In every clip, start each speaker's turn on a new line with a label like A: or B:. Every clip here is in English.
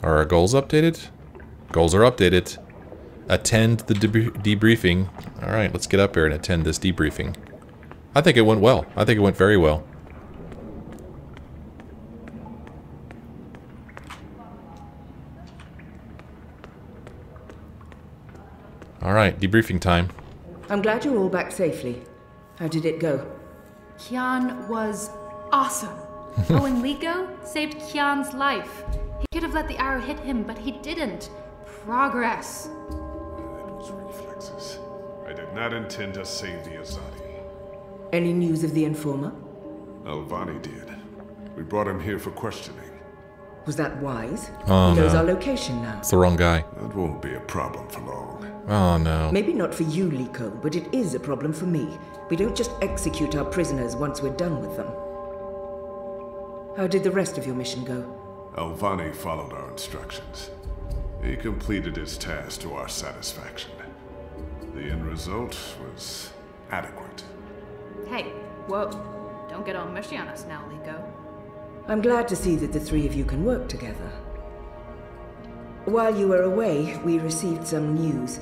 A: Are our goals updated? Goals are updated. Attend the debriefing. Alright, let's get up here and attend this debriefing. I think it went well. I think it went very well. Alright, debriefing time.
B: I'm glad you're all back safely. How did it go?
C: Kian was awesome. Owen Liko saved Kian's life. He could have let the arrow hit him, but he didn't. Progress.
D: It was reflexes. I did not intend to save the Azadi.
B: Any news of the informer?
D: Alvani did. We brought him here for questioning.
B: Was that wise?
A: Oh,
B: he knows
A: no.
B: our location now.
A: It's the wrong guy.
D: That won't be a problem for long.
A: Oh, no.
B: Maybe not for you, Liko, but it is a problem for me. We don't just execute our prisoners once we're done with them. How did the rest of your mission go?
D: Alvani followed our instructions. He completed his task to our satisfaction. The end result was adequate.
C: Hey, whoa. Don't get all mushy on us now, Liko.
B: I'm glad to see that the three of you can work together. While you were away, we received some news.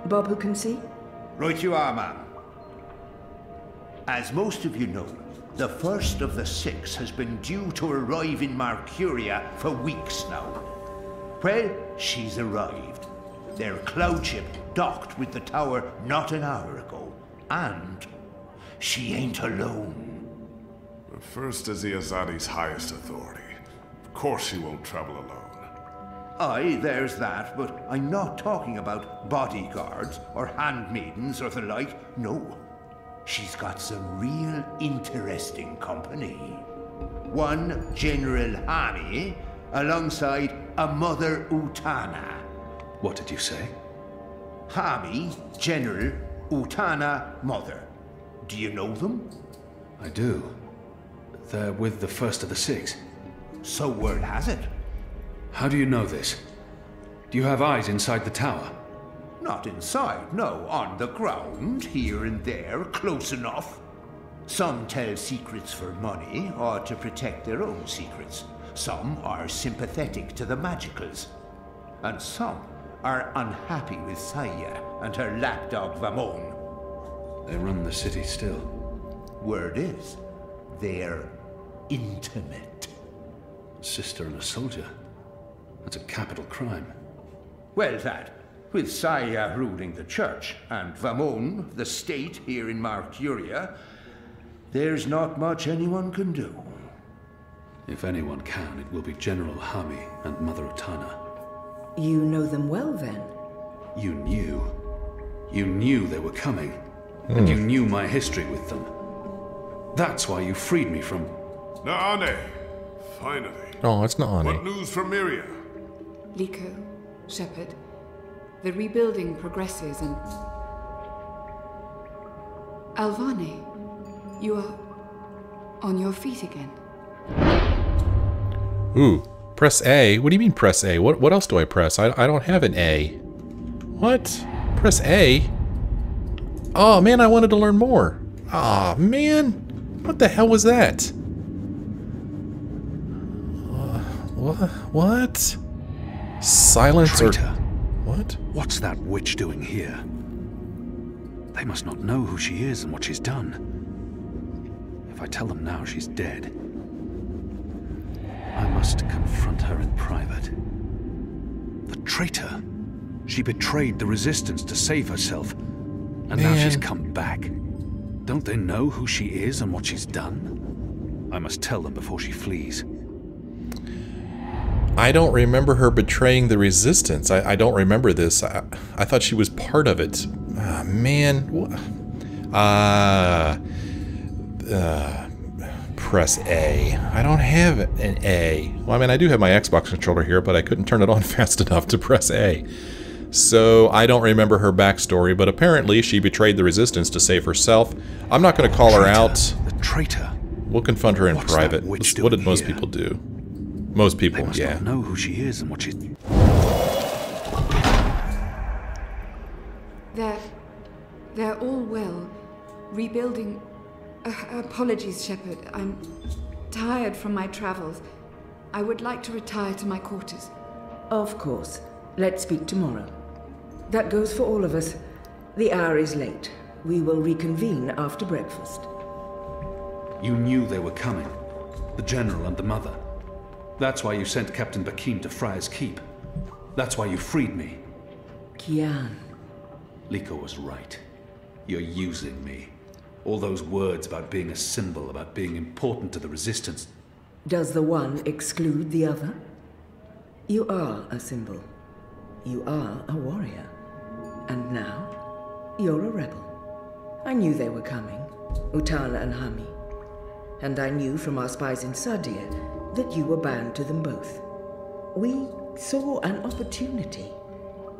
B: Bob, who can see?
E: Right you are, ma'am. As most of you know, the first of the 6 has been due to arrive in Mercuria for weeks now. Well, she's arrived. Their cloud ship docked with the tower not an hour ago. And she ain't alone.
D: The first is the Azadi's highest authority. Of course she won't travel alone.
E: Aye, there's that, but I'm not talking about bodyguards or handmaidens or the like. No. She's got some real interesting company. One General Hani, alongside a Mother Utana.
F: What did you say?
E: Hami, General, Utana, Mother. Do you know them?
F: I do. They're with the first of the 6.
E: So word has it.
F: How do you know this? Do you have eyes inside the tower?
E: Not inside, no. On the ground, here and there, close enough. Some tell secrets for money, or to protect their own secrets. Some are sympathetic to the magicals. And some are unhappy with Saya and her lapdog Vamon.
F: They run the city still.
E: Word is, they're intimate.
F: A sister and a soldier. That's a capital crime.
E: Well, that, with Saya ruling the church and Vamon, the state here in Mercuria, there's not much anyone can do.
F: If anyone can, it will be General Hami and Mother Utana.
B: You know them well, then?
F: You knew. You knew they were coming. And you knew my history with them. That's why you freed me from...
D: Na'ane! Finally.
A: Oh, it's Na'ane.
D: What news from Miria?
G: Liko, Shepard, the rebuilding progresses and... Alvani, you are on your feet again.
A: Ooh, press A? What do you mean press A? What else do I press? I don't have an A. What? Press A? Oh man, I wanted to learn more. Aw, man. What the hell was that? What? Silence or...
F: Traitor.
A: What?
F: What's that witch doing here? They must not know who she is and what she's done. If I tell them now she's dead, I must confront her in private. The traitor! She betrayed the resistance to save herself, and now she's come back. Don't they know who she is and what she's done? I must tell them before she flees.
A: I don't remember her betraying the resistance. I don't remember this. I thought she was part of it. Man. Press A. I don't have an A. Well, I mean, I do have my Xbox controller here, but I couldn't turn it on fast enough to press A. So I don't remember her backstory, but apparently she betrayed the resistance to save herself. I'm not going to call her out.
F: The traitor.
A: We'll confront her in
F: What's
A: private.
F: that witch
A: What did
F: doing
A: most
F: here?
A: people do? Most people,
F: They must
A: yeah.
F: not know who she is and what she's...
G: They're all well. Rebuilding... apologies, Shepard. I'm tired from my travels. I would like to retire to my quarters.
B: Of course. Let's speak tomorrow. That goes for all of us. The hour is late. We will reconvene after breakfast.
F: You knew they were coming. The General and the Mother. That's why you sent Captain Bakim to Friar's Keep. That's why you freed me.
B: Kian.
F: Liko was right. You're using me. All those words about being a symbol, about being important to the Resistance.
B: Does the one exclude the other? You are a symbol. You are a warrior. And now, you're a rebel. I knew they were coming, Utana and Hami. And I knew from our spies in Sadir that you were bound to them both. We saw an opportunity,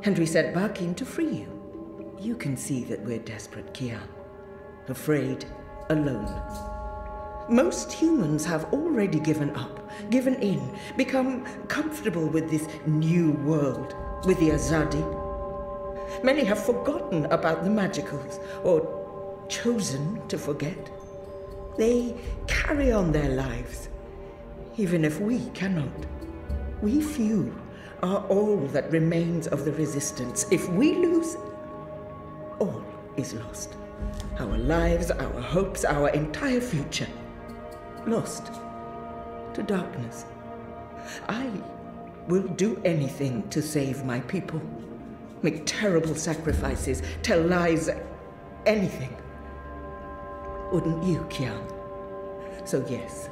B: and we sent Bakim to free you. You can see that we're desperate, Kian. Afraid, alone. Most humans have already given up, given in, become comfortable with this new world, with the Azadi. Many have forgotten about the magicals, or chosen to forget. They carry on their lives, even if we cannot. We few are all that remains of the Resistance. If we lose, all is lost. Our lives, our hopes, our entire future. Lost to darkness. I will do anything to save my people. Make terrible sacrifices, tell lies, anything. Wouldn't you, Kian? So yes,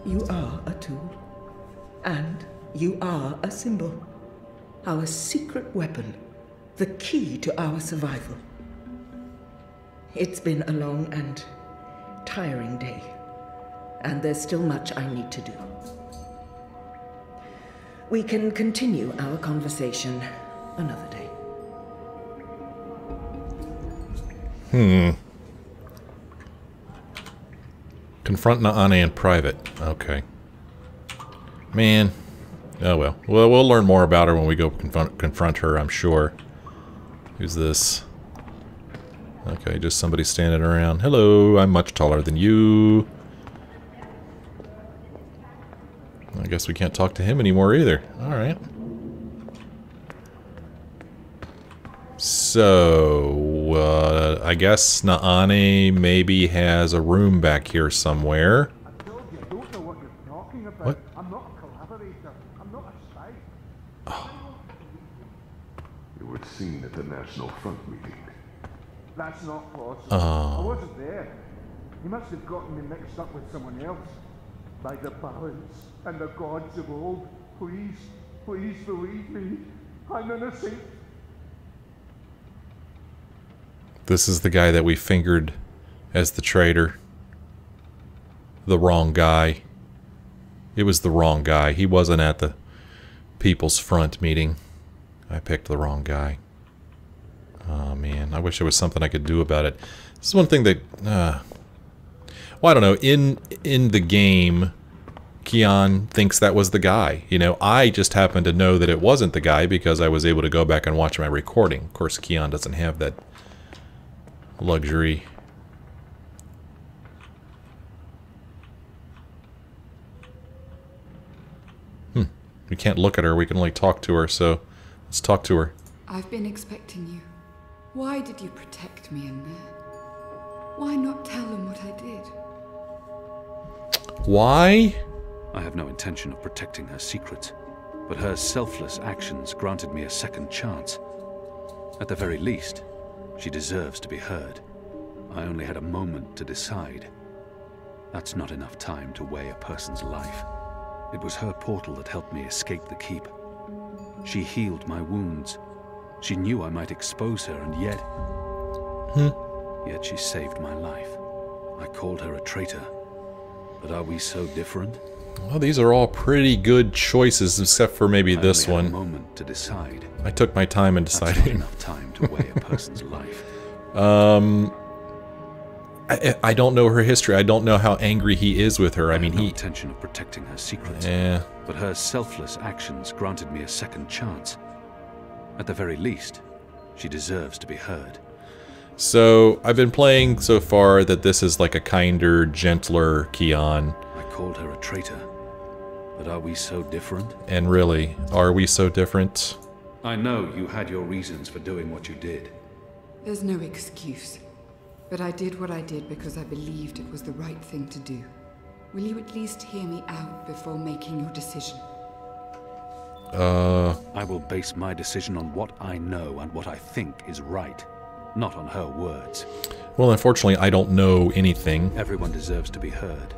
B: you are a tool. And you are a symbol. Our secret weapon. The key to our survival. It's been a long and tiring day. And there's still much I need to do. We can continue our conversation another day.
A: Confront Na'ane in private. Okay. Man. Oh well. Well, we'll learn more about her when we go confront her, I'm sure. Who's this? Okay, just somebody standing around. Hello, I'm much taller than you. I guess we can't talk to him anymore either. Alright. So, I guess Na'ane maybe has a room back here somewhere. What?
H: I'm not a collaborator. I'm not a spy.
A: Oh.
D: You were seen at the National Front meeting.
H: That's not possible.
A: Oh.
H: I wasn't there. He must have gotten me mixed up with someone else. By the balance and the gods of old. Please, please believe me. I'm innocent.
A: This is the guy that we fingered as the traitor. The wrong guy. It was the wrong guy. He wasn't at the People's Front meeting. I picked the wrong guy. Oh man, I wish there was something I could do about it. This is one thing that... well, I don't know. In the game, Kian thinks that was the guy. You know, I just happened to know that it wasn't the guy because I was able to go back and watch my recording. Of course, Kian doesn't have that luxury. We can't look at her, we can only talk to her, so let's talk to her.
G: I've been expecting you. Why did you protect me in there? Why not tell them what I did?
A: Why?
F: I have no intention of protecting her secrets, but her selfless actions granted me a second chance. At the very least, she deserves to be heard. I only had a moment to decide. That's not enough time to weigh a person's life. It was her portal that helped me escape the keep. She healed my wounds. She knew I might expose her, and yet... Yet she saved my life. I called her a traitor. But are we so different?
A: Well, these are all pretty good choices, except for maybe this one.
F: I only had a moment to decide.
A: I took my time in deciding.
F: That's not enough time to weigh a person's life.
A: I don't know her history. I don't know how angry he is with her. I mean,
F: had no intention of protecting her secrets.
A: Yeah.
F: But her selfless actions granted me a second chance. At the very least, she deserves to be heard.
A: So, I've been playing so far that this is like a kinder, gentler Kian.
F: I called her a traitor. But are we so different?
A: And really, are we so different?
F: I know you had your reasons for doing what you did.
G: There's no excuse. But I did what I did because I believed it was the right thing to do. Will you at least hear me out before making your decision?
F: I will base my decision on what I know and what I think is right, not on her words.
A: Well, unfortunately, I don't know anything.
F: Everyone deserves to be heard.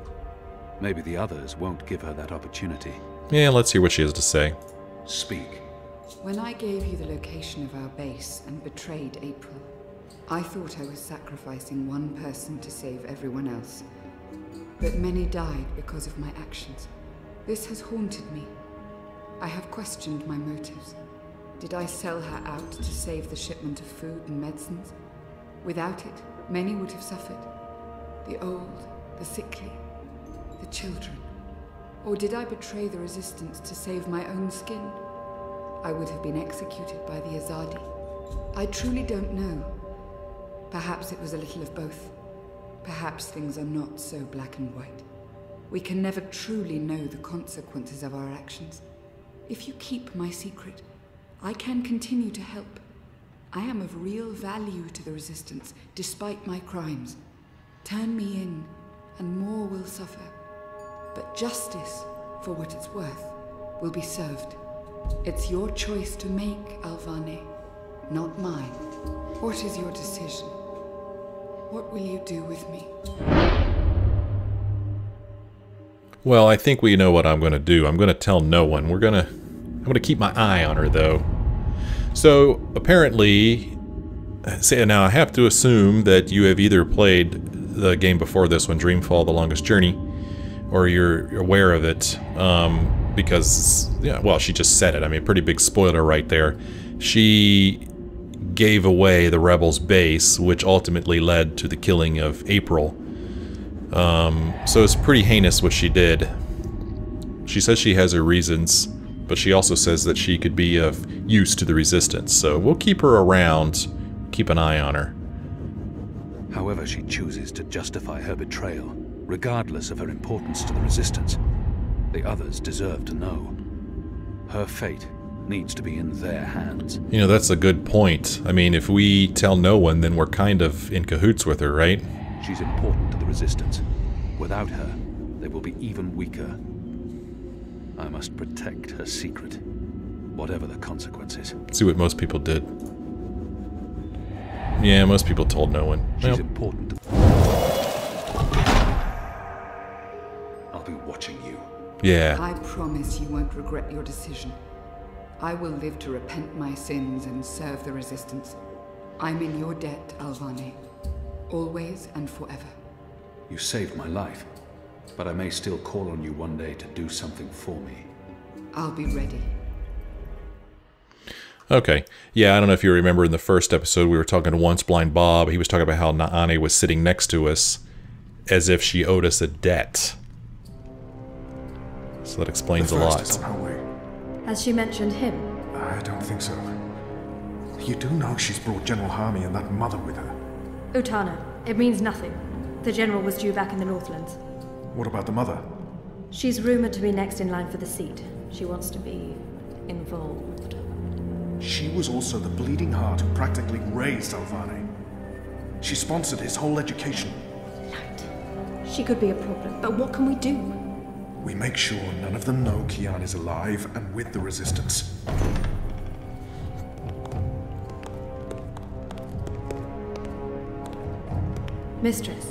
F: Maybe the others won't give her that opportunity.
A: Yeah, let's hear what she has to say.
F: Speak.
G: When I gave you the location of our base and betrayed April, I thought I was sacrificing one person to save everyone else. But many died because of my actions. This has haunted me. I have questioned my motives. Did I sell her out to save the shipment of food and medicines? Without it, many would have suffered. The old, the sickly, the children. Or did I betray the resistance to save my own skin? I would have been executed by the Azadi. I truly don't know. Perhaps it was a little of both. Perhaps things are not so black and white. We can never truly know the consequences of our actions. If you keep my secret, I can continue to help. I am of real value to the Resistance, despite my crimes. Turn me in, and more will suffer. But justice, for what it's worth, will be served. It's your choice to make, Alvane, not mine. What is your decision? What will you do with me?
A: Well, I think we know what I'm going to do. I'm going to tell no one. I'm going to keep my eye on her, though. So, apparently, now I have to assume that you have either played the game before this one, Dreamfall, The Longest Journey, or you're aware of it, because, yeah, well, she just said it. I mean, pretty big spoiler right there. She gave away the rebels' base, which ultimately led to the killing of April. So it's pretty heinous what she did. She says she has her reasons, but she also says that she could be of use to the Resistance, so we'll keep her around, keep an eye on her.
F: However she chooses to justify her betrayal, regardless of her importance to the Resistance, the others deserve to know. Her fate needs to be in their hands.
A: You know, that's a good point. I mean, if we tell no one, then we're kind of in cahoots with her, right?
F: She's important to the Resistance. Without her, they will be even weaker. I must protect her secret, whatever the consequences.
A: See what most people did. Yeah, most people told no one.
F: She's important. I'll be watching you.
A: Yeah.
G: I promise you won't regret your decision. I will live to repent my sins and serve the Resistance. I'm in your debt, Alvane. Always and forever.
F: You saved my life, but I may still call on you one day to do something for me.
G: I'll be ready.
A: Okay. Yeah, I don't know if you remember in the first episode we were talking to Once Blind Bob. He was talking about how Na'ane was sitting next to us as if she owed us a debt. So that explains a lot.
H: Is on her way.
I: Has she mentioned him?
H: I don't think so. You do know she's brought General Harmy and that mother with her.
I: Utana, it means nothing. The General was due back in the Northlands.
H: What about the mother?
I: She's rumored to be next in line for the seat. She wants to be involved.
H: She was also the bleeding heart who practically raised Alvane. She sponsored his whole education.
I: Light. She could be a problem, but what can we do?
H: We make sure none of them know Kian is alive and with the Resistance.
I: Mistress,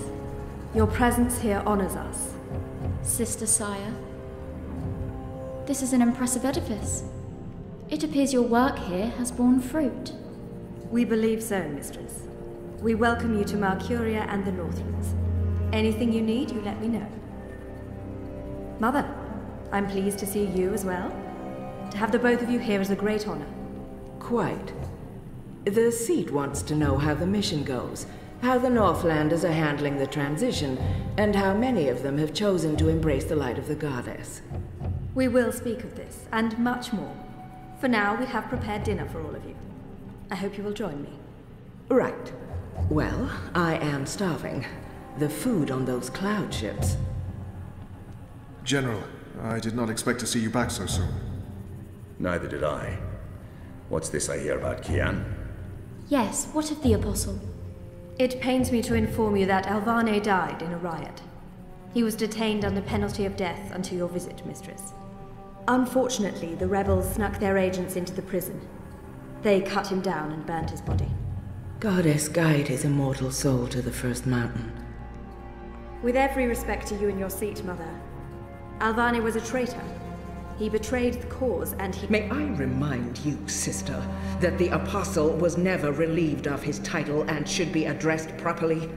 I: your presence here honors us.
J: Sister Sire, this is an impressive edifice. It appears your work here has borne fruit.
I: We believe so, Mistress. We welcome you to Mercuria and the Northlands. Anything you need, you let me know. Mother, I'm pleased to see you as well. To have the both of you here is a great honor.
B: Quite. The seat wants to know how the mission goes, how the Northlanders are handling the transition, and how many of them have chosen to embrace the light of the Goddess.
I: We will speak of this, and much more. For now, we have prepared dinner for all of you. I hope you will join me.
B: Right. Well, I am starving. The food on those cloud ships.
H: General,
K: I did not expect to see you back so soon.
L: Neither did I. What's this I hear about Kian?
J: Yes, what of the Apostle?
I: It pains me to inform you that Alvane died in a riot. He was detained under penalty of death until your visit, Mistress. Unfortunately, the rebels snuck their agents into the prison. They cut him down and burned his body.
B: Goddess, guide his immortal soul to the first mountain.
I: With every respect to you and your seat, Mother, Alvane was a traitor. He betrayed the cause and he...
B: May I remind you, sister, that the Apostle was never relieved of his title and should be addressed properly?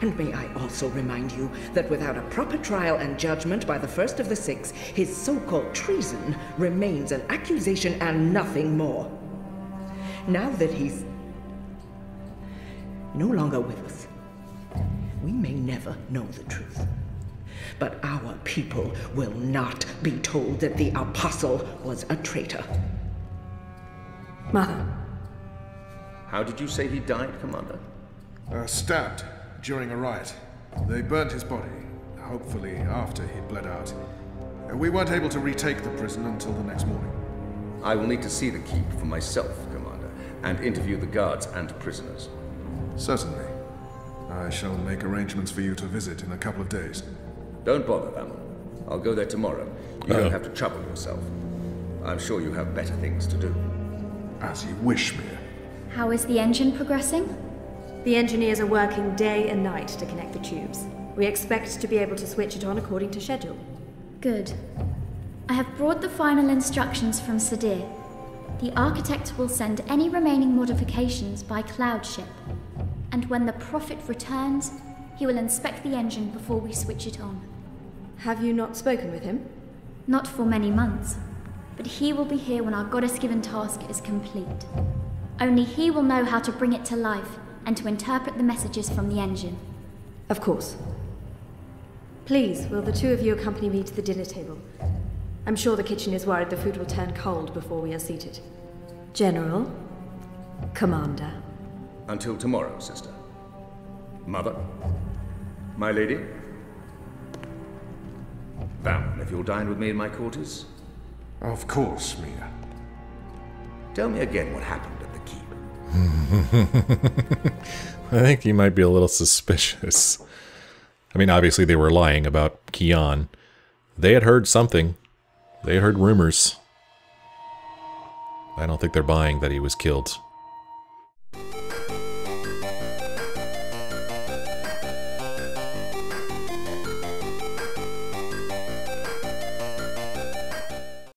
B: And may I also remind you that without a proper trial and judgment by the first of the six, his so-called treason remains an accusation and nothing more. Now that he's no longer with us, we may never know the truth. But our people will not be told that the Apostle was a traitor.
I: Mother.
L: How did you say he died, Commander?
K: Stabbed during a riot. They burnt his body, hopefully after he bled out. We weren't able to retake the prison until the next morning.
L: I will need to see the keep for myself, Commander, and interview the guards and prisoners.
K: Certainly. I shall make arrangements for you to visit in a couple of days.
L: Don't bother, Vamal. I'll go there tomorrow. You don't have to trouble yourself. I'm sure you have better things to do.
K: As you wish, Mia.
J: How is the engine progressing?
I: The engineers are working day and night to connect the tubes. We expect to be able to switch it on according to schedule.
J: Good. I have brought the final instructions from Sadir. The architect will send any remaining modifications by cloud ship. And when the Prophet returns, he will inspect the engine before we switch it on.
I: Have you not spoken with him?
J: Not for many months, but he will be here when our goddess-given task is complete. Only he will know how to bring it to life and to interpret the messages from the engine.
I: Of course. Please, will the two of you accompany me to the dinner table? I'm sure the kitchen is worried the food will turn cold before we are seated. General, Commander.
L: Until tomorrow, sister. Mother. My lady. Val, if you'll dine with me in my quarters.
K: Of course, Mia.
L: Tell me again what happened at the keep.
A: I think he might be a little suspicious. I mean, obviously they were lying about Kian. They had heard something. They heard rumors. I don't think they're buying that he was killed.